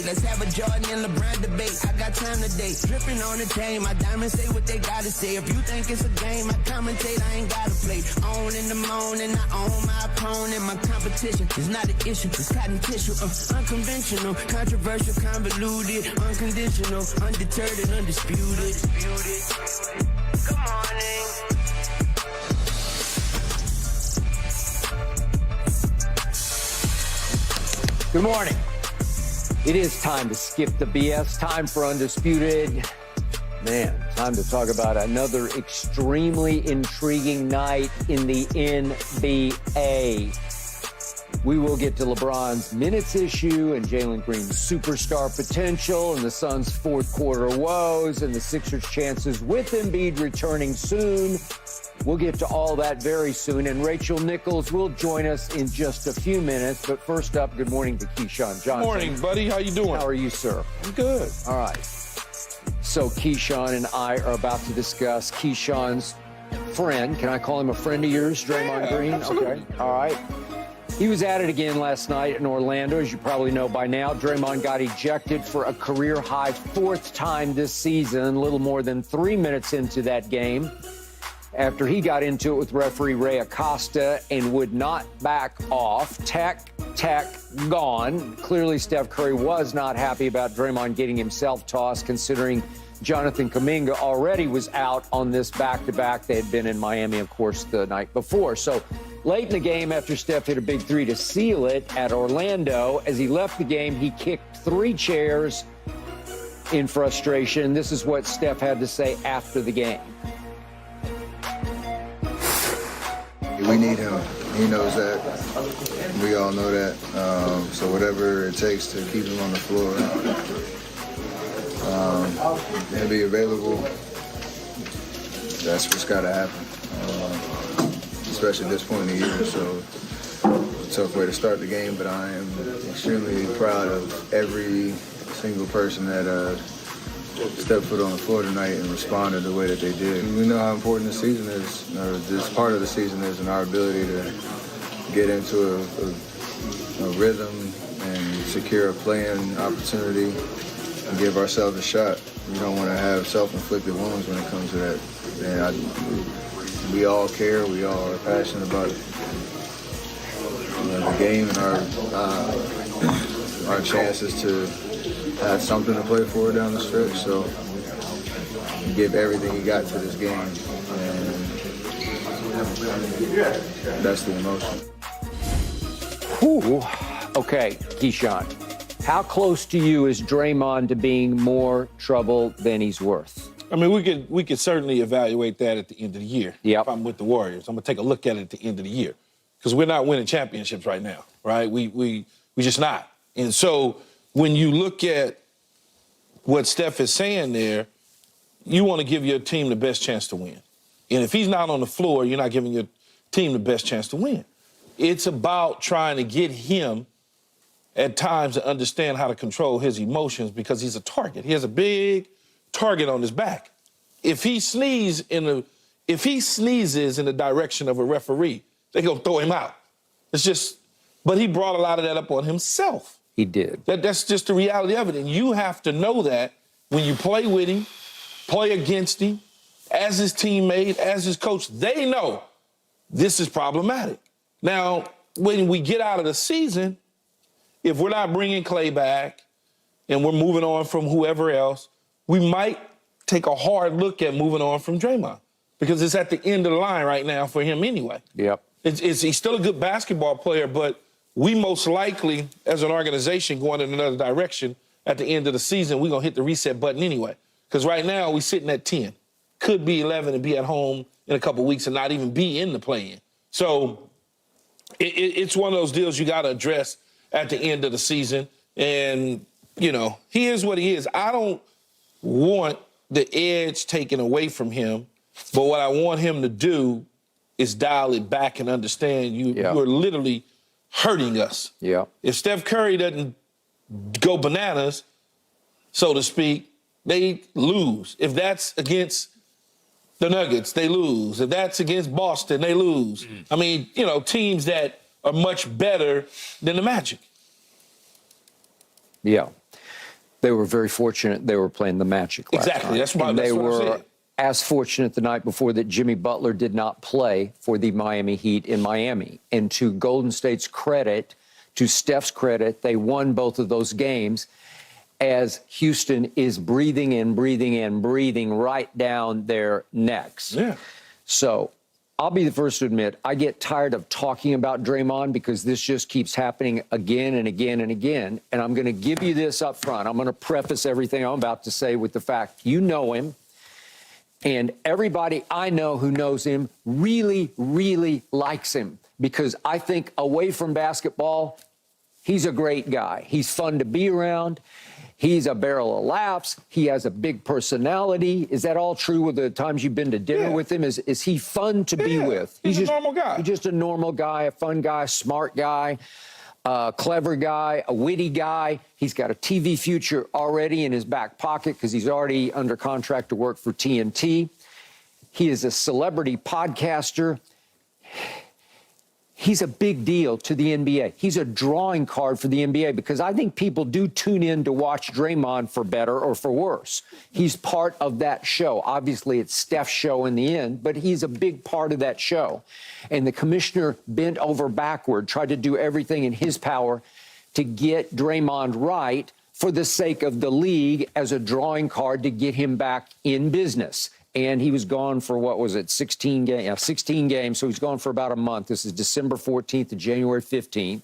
Hey, let's have a Jordan and LeBron debate. I got time today. Dripping on the chain. My diamonds say what they gotta say. If you think it's a game, I commentate. I ain't gotta play. On in the morning, I own my opponent. My competition is not an issue. It's cotton tissue. Unconventional, controversial, convoluted, unconditional, undeterred and undisputed. Good morning. Good morning. It is time to skip the BS. Time for Undisputed. Man, time to talk about another extremely intriguing night in the NBA. We will get to LeBron's minutes issue and Jalen Green's superstar potential and the Suns' fourth quarter woes and the Sixers' chances with Embiid returning soon. We'll get to all that very soon, and Rachel Nichols will join us in just a few minutes. But first up, good morning to Keyshawn Johnson. Good morning, buddy. How you doing? How are you, sir? I'm good. All right. So Keyshawn and I are about to discuss Keyshawn's friend. Can I call him a friend of yours, Draymond Green? Absolutely. Okay. All right. He was at it again last night in Orlando, as you probably know by now. Draymond got ejected for a career-high fourth time this season, a little more than 3 minutes into that game, after he got into it with referee Ray Acosta and would not back off. Tech, gone. Clearly, Steph Curry was not happy about Draymond getting himself tossed, considering Jonathan Kuminga already was out on this back-to-back. They had been in Miami, of course, the night before. So late in the game, after Steph hit a big three to seal it at Orlando, as he left the game, he kicked 3 chairs in frustration. This is what Steph had to say after the game. We need him. He knows that. We all know that. So whatever it takes to keep him on the floor, and be available, that's what's got to happen, especially at this point in the year. So tough way to start the game, but I am extremely proud of every single person that stepped foot on the floor tonight and responded the way that they did. We know how important the season is, or this part of the season is, and our ability to get into a rhythm and secure a playing opportunity and give ourselves a shot. We don't want to have self-inflicted wounds when it comes to that. And we all care. We all are passionate about the game and our chances to have something to play for down the stretch. So give everything you got to this game, and that's the emotion. Ooh. Okay, Keyshawn, how close to you is Draymond to being more trouble than he's worth? I mean, we could certainly evaluate that at the end of the year. Yep. If I'm with the Warriors, I'm gonna take a look at it at the end of the year, because we're not winning championships right now, right? We just not. And so when you look at what Steph is saying there, you want to give your team the best chance to win. And if he's not on the floor, you're not giving your team the best chance to win. It's about trying to get him at times to understand how to control his emotions, because he's a target. He has a big target on his back. If he sneezes in the direction of a referee, they're gonna throw him out. It's just, but he brought a lot of that up on himself. He did. That's just the reality of it. And you have to know that when you play with him, play against him, as his teammate, as his coach, they know this is problematic. Now, when we get out of the season, if we're not bringing Clay back and we're moving on from whoever else, we might take a hard look at moving on from Draymond, because it's at the end of the line right now for him anyway. Yep. He's still a good basketball player, but we most likely, as an organization, going in another direction at the end of the season, we're going to hit the reset button anyway. Because right now, we're sitting at 10. Could be 11 and be at home in a couple weeks and not even be in the play-in. So it's one of those deals you got to address at the end of the season. And, you know, he is what he is. I don't want the edge taken away from him, but what I want him to do is dial it back and understand you're literally hurting us. Yeah. If Steph Curry doesn't go bananas, so to speak, they lose. If that's against the Nuggets, they lose. If that's against Boston, they lose. I mean, you know, teams that are much better than the Magic. Yeah. They were very fortunate they were playing the Magic last Exactly. night. That's why they what were I'm saying. as fortunate the night before that Jimmy Butler did not play for the Miami Heat in Miami. And to Golden State's credit, to Steph's credit, they won both of those games as Houston is breathing and breathing and breathing right down their necks. Yeah. So I'll be the first to admit, I get tired of talking about Draymond because this just keeps happening again and again and again. And I'm going to give you this up front. I'm going to preface everything I'm about to say with the fact you know him. And everybody I know who knows him really, really likes him because I think away from basketball, he's a great guy. He's fun to be around. He's a barrel of laughs. He has a big personality. Is that all true with the times you've been to dinner with him? Is he fun to be with? He's a just, normal guy. He's just a normal guy, a fun guy, smart guy, clever guy, a witty guy. He's got a TV future already in his back pocket because he's already under contract to work for TNT. He is a celebrity podcaster. He's a big deal to the NBA. He's a drawing card for the NBA because I think people do tune in to watch Draymond for better or for worse. He's part of that show. Obviously, it's Steph's show in the end, but he's a big part of that show. And the commissioner bent over backward, tried to do everything in his power to get Draymond right for the sake of the league as a drawing card to get him back in business. And he was gone for, what was it, 16 games? Yeah, 16 games, so he's gone for about a month. This is December 14th to January 15th.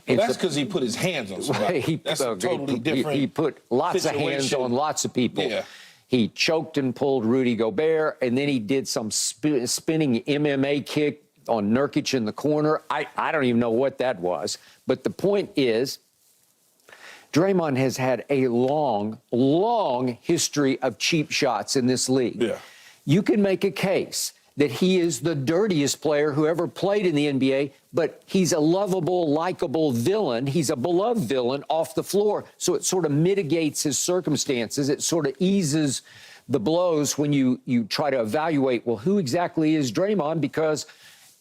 Well, that's because he put his hands on somebody. That's a totally different He put lots of hands on lots of people. Yeah. He choked and pulled Rudy Gobert, and then he did some spinning MMA kick on Nurkic in the corner. I don't even know what that was. But the point is, Draymond has had a long, long history of cheap shots in this league. Yeah. You can make a case that he is the dirtiest player who ever played in the NBA, but he's a lovable, likable villain. He's a beloved villain off the floor. So it sort of mitigates his circumstances. It sort of eases the blows when you try to evaluate, well, who exactly is Draymond? Because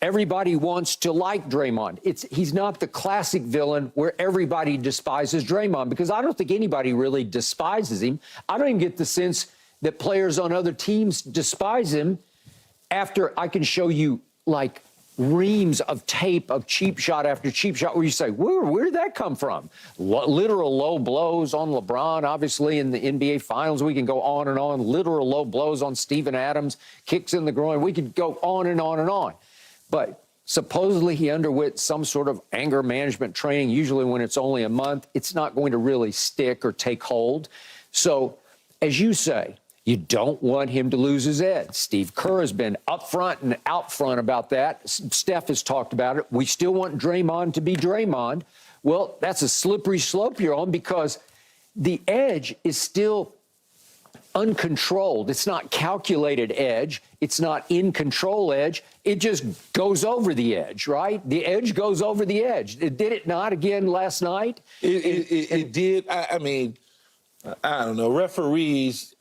everybody wants to like Draymond. He's not the classic villain where everybody despises Draymond, because I don't think anybody really despises him. I don't even get the sense that players on other teams despise him after I can show you like reams of tape of cheap shot after cheap shot where you say, where did that come from? Literal low blows on LeBron, obviously, in the NBA Finals. We can go on and on. Literal low blows on Steven Adams, kicks in the groin. We could go on and on and on. But supposedly he underwent some sort of anger management training. Usually when it's only a month, it's not going to really stick or take hold. So, as you say, you don't want him to lose his edge. Steve Kerr has been up front and out front about that. Steph has talked about it. We still want Draymond to be Draymond. Well, that's a slippery slope you're on because the edge is still uncontrolled. It's not calculated edge. It's not in control edge. It just goes over the edge, right? The edge goes over the edge. Did it not again last night? It did. I mean, I don't know. Referees,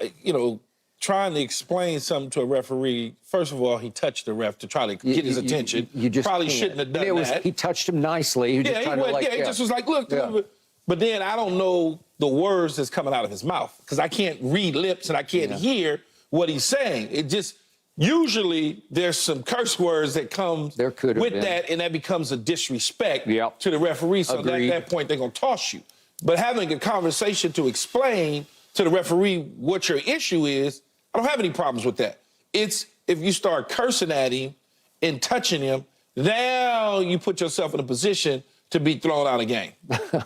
trying to explain something to a referee. First of all, he touched the ref to try to get his attention. You just probably can't. shouldn't have done that. He touched him nicely. He just was like, look. Yeah. But then I don't know the words that's coming out of his mouth because I can't read lips and I can't hear what he's saying. It just, usually there's some curse words that come with that, and that becomes a disrespect to the referee. So at that point, they're going to toss you. But having a conversation to explain to the referee what your issue is, I don't have any problems with that. It's if you start cursing at him and touching him, now you put yourself in a position to be thrown out of the game.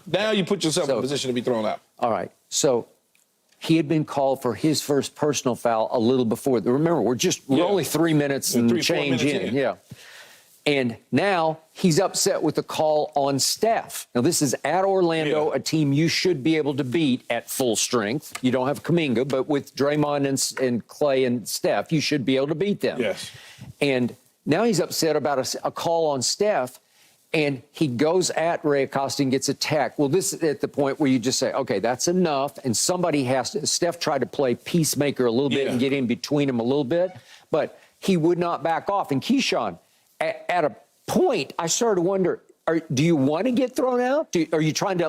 Now you put yourself in a position to be thrown out. All right. So he had been called for his first personal foul a little before. Remember, we're only 3 minutes and change in. Yeah. And now he's upset with the call on Steph. Now, this is at Orlando, a team you should be able to beat at full strength. You don't have Kuminga, but with Draymond and Clay and Steph, you should be able to beat them. Yes. And now he's upset about a call on Steph, and he goes at Ray Acosta and gets a tech. Well, this is at the point where you just say, okay, that's enough, and somebody has to. Steph tried to play peacemaker a little bit and get in between them a little bit, but he would not back off. And Keyshawn, at a point, I started to wonder, do you want to get thrown out? Are you trying to,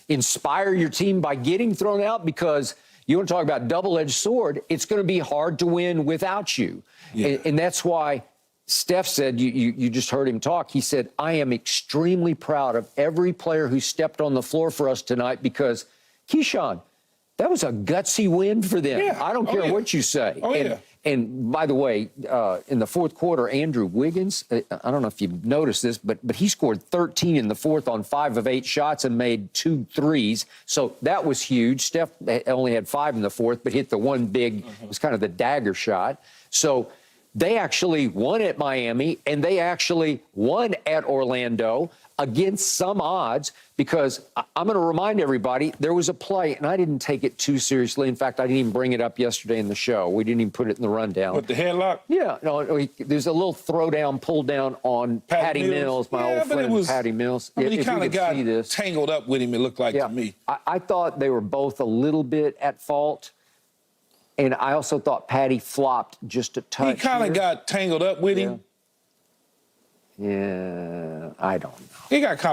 inspire your team by getting thrown out? Because you want to talk about double-edged sword, it's going to be hard to win without you. Yeah. And that's why Steph said, you just heard him talk, he said, I am extremely proud of every player who stepped on the floor for us tonight because, Keyshawn, that was a gutsy win for them. Yeah. I don't care what you say. And by the way, in the fourth quarter, Andrew Wiggins, I don't know if you've noticed this, but he scored 13 in the fourth on 5 of 8 shots and made 2 threes. So that was huge. Steph only had 5 in the fourth, but hit the one big, it was kind of the dagger shot. So they actually won at Miami, and they actually won at Orlando against some odds, because I'm going to remind everybody, there was a play, and I didn't take it too seriously. In fact, I didn't even bring it up yesterday in the show. We didn't even put it in the rundown. What, the headlock? Yeah. No, there's a little throwdown, pull down on Patty Mills, my old friend Patty Mills. I mean, he kind of got tangled up with him, it looked like to me. I thought they were both a little bit at fault. And I also thought Patty flopped just a touch. He kind of got tangled up with him. Yeah, I don't know. He got kind of